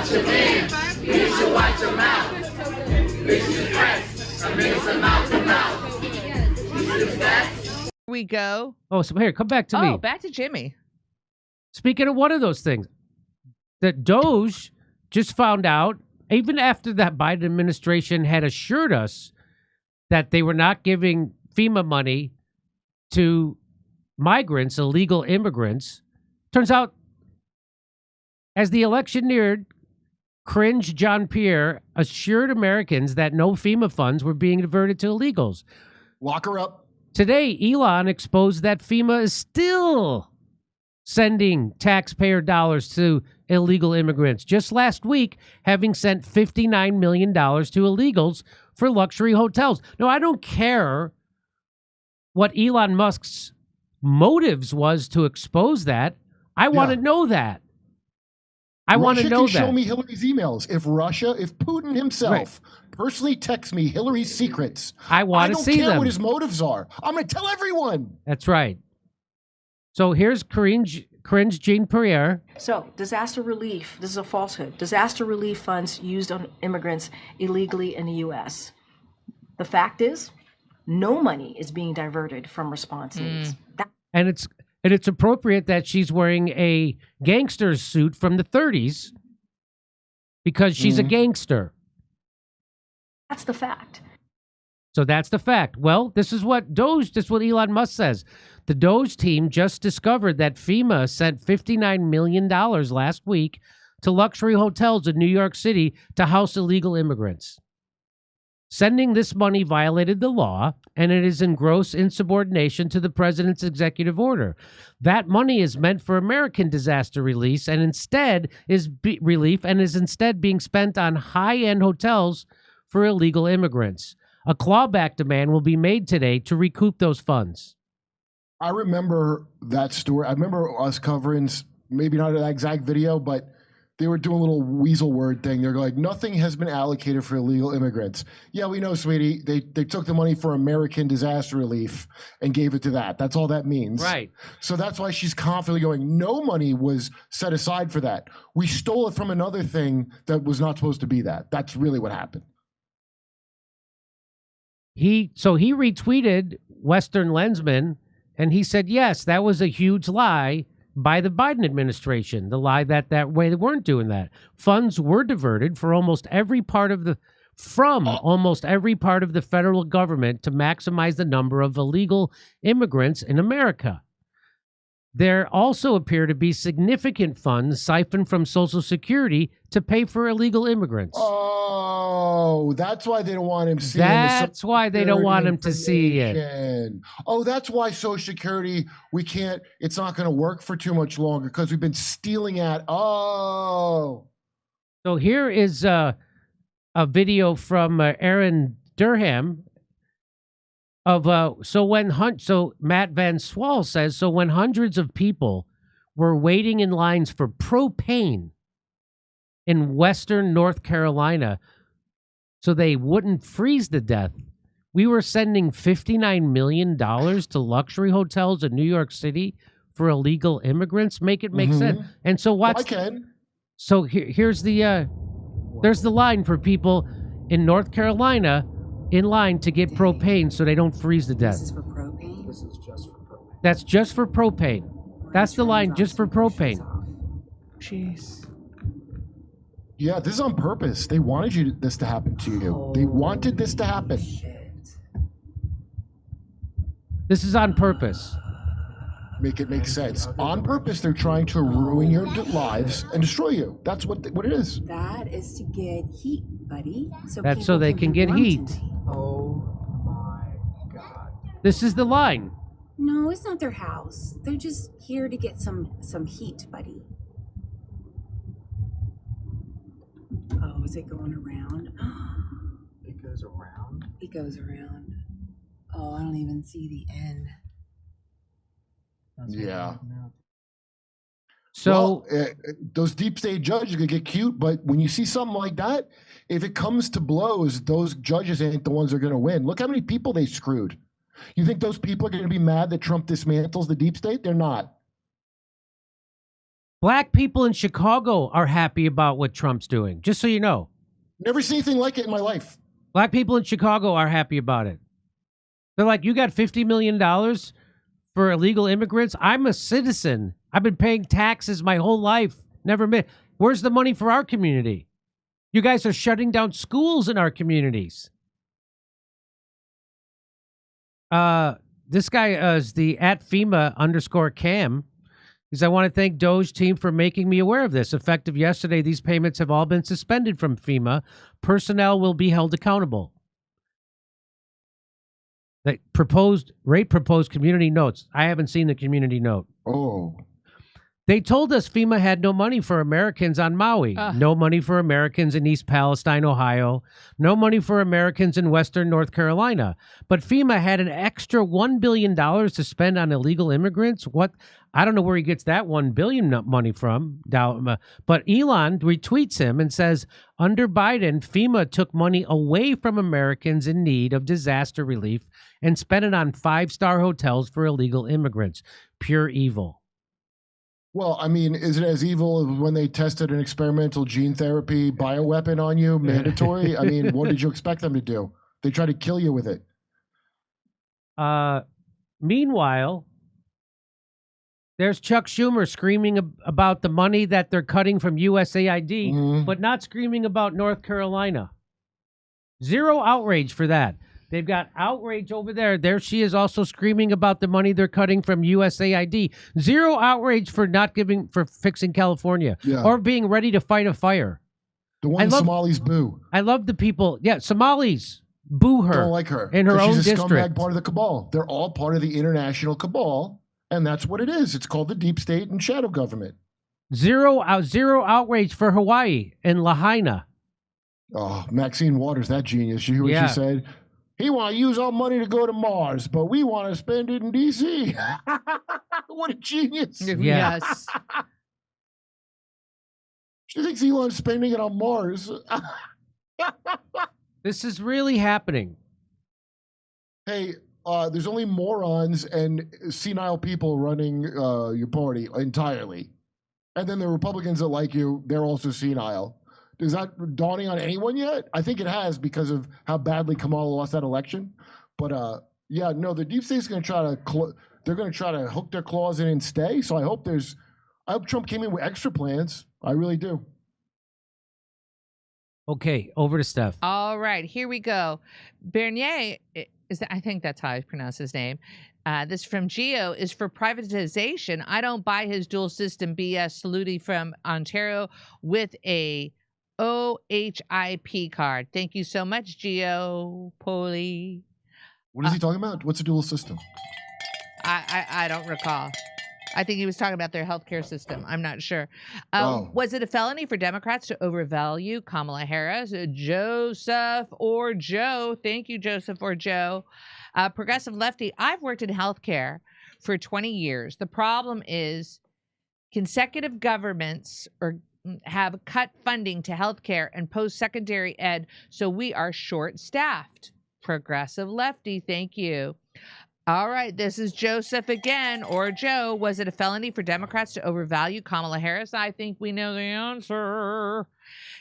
watch your hands. You should watch your mouth. Bitches press. I mean, it's a mouth to mouth. Here we go. Oh, so here, come back to me. Oh, back to Jimmy. Speaking of one of those things, that Doge just found out, even after that Biden administration had assured us that they were not giving FEMA money to migrants, illegal immigrants. Turns out, as the election neared, cringe John Pierre assured Americans that no FEMA funds were being diverted to illegals. Lock her up. Today, Elon exposed that FEMA is still sending taxpayer dollars to illegal immigrants. Just last week, having sent $59 million to illegals for luxury hotels. Now, I don't care what Elon Musk's motives was to expose that. I want to know that. I want to know that. Show me Hillary's emails. If Putin himself personally texts me Hillary's secrets, I want to see them. I don't care what his motives are. I'm going to tell everyone. That's right. So here's cringe Jean Pierre. So disaster relief, this is a falsehood. Disaster relief funds used on immigrants illegally in the U.S. The fact is, no money is being diverted from response needs. And it's appropriate that she's wearing a gangster's suit from the 30s because she's a gangster. That's the fact. So that's the fact. Well, this is what Elon Musk says. The Doge team just discovered that FEMA sent $59 million last week to luxury hotels in New York City to house illegal immigrants. Sending this money violated the law, and it is in gross insubordination to the president's executive order. That money is meant for American disaster relief and instead is being spent on high-end hotels for illegal immigrants. A clawback demand will be made today to recoup those funds. I remember that story. I remember us covering, maybe not that exact video, but they were doing a little weasel word thing. They're like, nothing has been allocated for illegal immigrants. Yeah, we know, sweetie. They took the money for American disaster relief and gave it to that. That's all that means. Right. So that's why she's confidently going, no money was set aside for that. We stole it from another thing that was not supposed to be that. That's really what happened. He retweeted Western Lensman, and he said, yes, that was a huge lie by the Biden administration, the lie that way they weren't doing that. Funds were diverted for almost every part of the federal government to maximize the number of illegal immigrants in America. There also appear to be significant funds siphoned from Social Security to pay for illegal immigrants. Oh, that's why they don't want him seeing That's why they don't want him to see it. Oh, that's why Social Security, it's not going to work for too much longer because we've been stealing at. Oh. So here is a video from Aaron Durham. Matt Van Swal says, so when hundreds of people were waiting in lines for propane in Western North Carolina so they wouldn't freeze to death, we were sending $59 million to luxury hotels in New York City for illegal immigrants. Make it make sense. And so So here's there's the line for people in North Carolina in line to get propane so they don't freeze to death. This is for propane? This is just for propane. That's just for propane. That's the line, just for propane. Jeez. Yeah, this is on purpose. They wanted this to happen to you. They wanted this to happen. Shit. This is on purpose. Make it make sense. On purpose, they're trying to ruin your lives and destroy you. That's what it is. That is to get heat, buddy. That's so they can get heat. Oh my God. This is the line. No, it's not their house. They're just here to get some heat, buddy. Oh, is it going around? It goes around? It goes around. Oh, I don't even see the end. Yeah. So those deep state judges could get cute, but when you see something like that, if it comes to blows, those judges ain't the ones that are going to win. Look how many people they screwed. You think those people are going to be mad that Trump dismantles the deep state? They're not. Black people in Chicago are happy about what Trump's doing, just so you know. Never seen anything like it in my life. Black people in Chicago are happy about it. They're like, you got $50 million for illegal immigrants? I'm a citizen. I've been paying taxes my whole life. Never been. Where's the money for our community? You guys are shutting down schools in our communities. This guy is the @FEMA_Cam. Because I want to thank Doge team for making me aware of this. Effective yesterday, these payments have all been suspended from FEMA. Personnel will be held accountable. The proposed community notes. I haven't seen the community note. Oh. They told us FEMA had no money for Americans on Maui, no money for Americans in East Palestine, Ohio, no money for Americans in Western North Carolina. But FEMA had an extra $1 billion to spend on illegal immigrants. What? I don't know where he gets that $1 billion money from. But Elon retweets him and says, under Biden, FEMA took money away from Americans in need of disaster relief and spent it on 5-star hotels for illegal immigrants. Pure evil. Well, I mean, is it as evil as when they tested an experimental gene therapy bioweapon on you, mandatory? I mean, what did you expect them to do? They tried to kill you with it. Meanwhile, there's Chuck Schumer screaming about the money that they're cutting from USAID, but not screaming about North Carolina. Zero outrage for that. They've got outrage over there. There she is also screaming about the money they're cutting from USAID. Zero outrage for fixing California or being ready to fight a fire. The one Somalis boo. I love the people. Yeah, Somalis boo her. Don't like her. In her own district. She's a scumbag part of the cabal. They're all part of the international cabal, and that's what it is. It's called the deep state and shadow government. Zero outrage for Hawaii and Lahaina. Oh, Maxine Waters, that genius. You hear what she said? He want to use our money to go to Mars, but we want to spend it in D.C. What a genius. Yeah. Yes. She thinks Elon's spending it on Mars. This is really happening. Hey, there's only morons and senile people running your party entirely. And then the Republicans that like you, they're also senile. Is that dawning on anyone yet? I think it has because of how badly Kamala lost that election. But yeah, no, the deep state's going to try to they're going to try to hook their claws in and stay. So I hope Trump came in with extra plans. I really do. Okay, over to Steph. All right, here we go. Bernier I think that's how I pronounce his name. This from Geo is for privatization. I don't buy his dual system BS. Saluti from Ontario with a OHIP card. Thank you so much, Geo Poli. What is he talking about? What's a dual system? I don't recall. I think he was talking about their healthcare system. I'm not sure. Was it a felony for Democrats to overvalue Kamala Harris? Joseph or Joe. Thank you, Joseph or Joe. Progressive lefty. I've worked in healthcare for 20 years. The problem is consecutive governments have cut funding to healthcare and post-secondary ed, so we are short-staffed. Progressive lefty, thank you. All right, this is Joseph again, or Joe. Was it a felony for Democrats to overvalue Kamala Harris? I think we know the answer.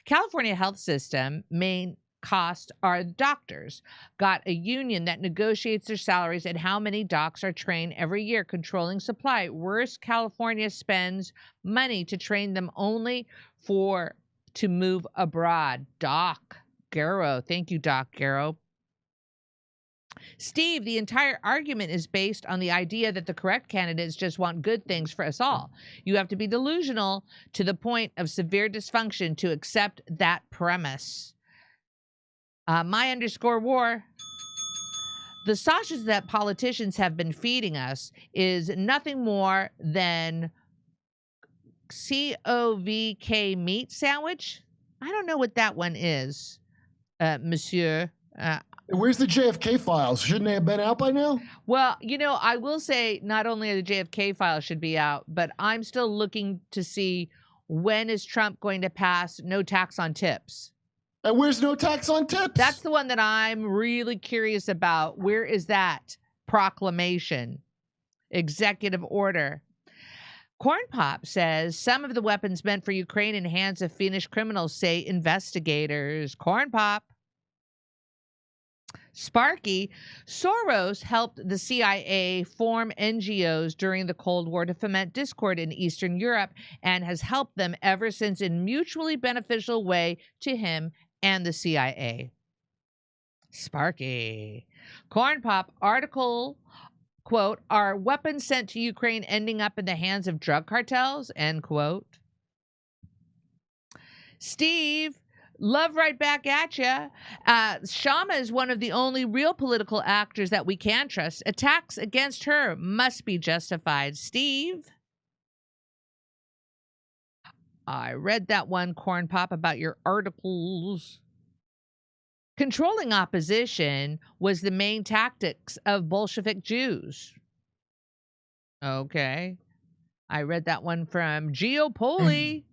California health system main cost are doctors. Got a union that negotiates their salaries and how many docs are trained every year, controlling supply. Worse, California spends money to train them only to move abroad. Doc Garrow. Thank you, Doc Garrow. Steve, the entire argument is based on the idea that the correct candidates just want good things for us all. You have to be delusional to the point of severe dysfunction to accept that premise. My_war. The sausage that politicians have been feeding us is nothing more than COVK meat sandwich. I don't know what that one is, monsieur. Where's the JFK files? Shouldn't they have been out by now? Well, I will say not only the JFK files should be out, but I'm still looking to see when is Trump going to pass no tax on tips. And where's no tax on tips? That's the one that I'm really curious about. Where is that proclamation? Executive order. Corn Pop says some of the weapons meant for Ukraine in hands of Finnish criminals, say investigators. Corn Pop. Sparky, Soros helped the CIA form NGOs during the Cold War to foment discord in Eastern Europe and has helped them ever since in mutually beneficial way to him and the CIA. Sparky. Corn Pop article, quote, are weapons sent to Ukraine ending up in the hands of drug cartels, end quote. Steve, love right back at ya. Shama is one of the only real political actors that we can trust. Attacks against her must be justified. Steve, I read that one, Corn Pop, about your articles. Controlling opposition was the main tactics of Bolshevik Jews. Okay. I read that one from Geopoli.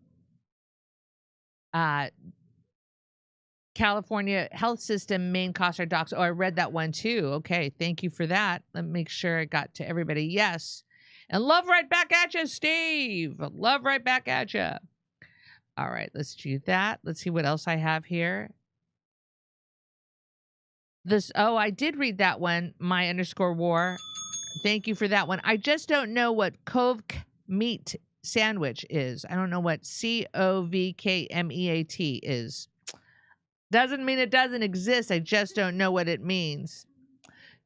California health system main costs are docs. Oh, I read that one too. Okay, thank you for that. Let me make sure I got to everybody. Yes. And love right back at you, Steve. Love right back at you. All right, let's do that. Let's see what else I have here. I did read that one, my_war. Thank you for that one. I just don't know what Kovk meat sandwich is. I don't know what COVKMEAT is. Doesn't mean it doesn't exist. I just don't know what it means.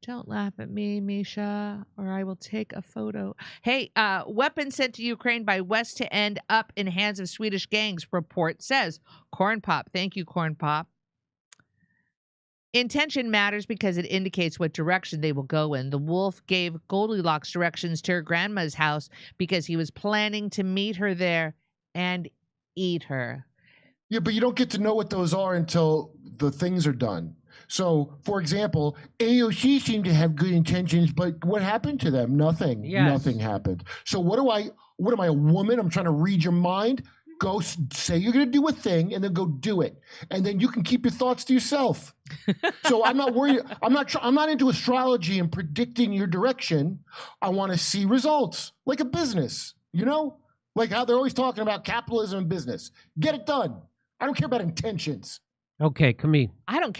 Don't laugh at me, Misha, or I will take a photo. Hey, weapons sent to Ukraine by West to end up in hands of Swedish gangs, report says. Corn Pop. Thank you, Corn Pop. Intention matters because it indicates what direction they will go in. The wolf gave Goldilocks directions to her grandma's house because he was planning to meet her there and eat her. Yeah, but you don't get to know what those are until the things are done. So, for example, AOC seemed to have good intentions, but what happened to them? Nothing. Yes. Nothing happened. So what am I, a woman? I'm trying to read your mind. Go say you're going to do a thing and then go do it. And then you can keep your thoughts to yourself. So I'm not worried. I'm not into astrology and predicting your direction. I want to see results like a business, you know, like how they're always talking about capitalism and business. Get it done. I don't care about intentions. Okay, Camille. I don't care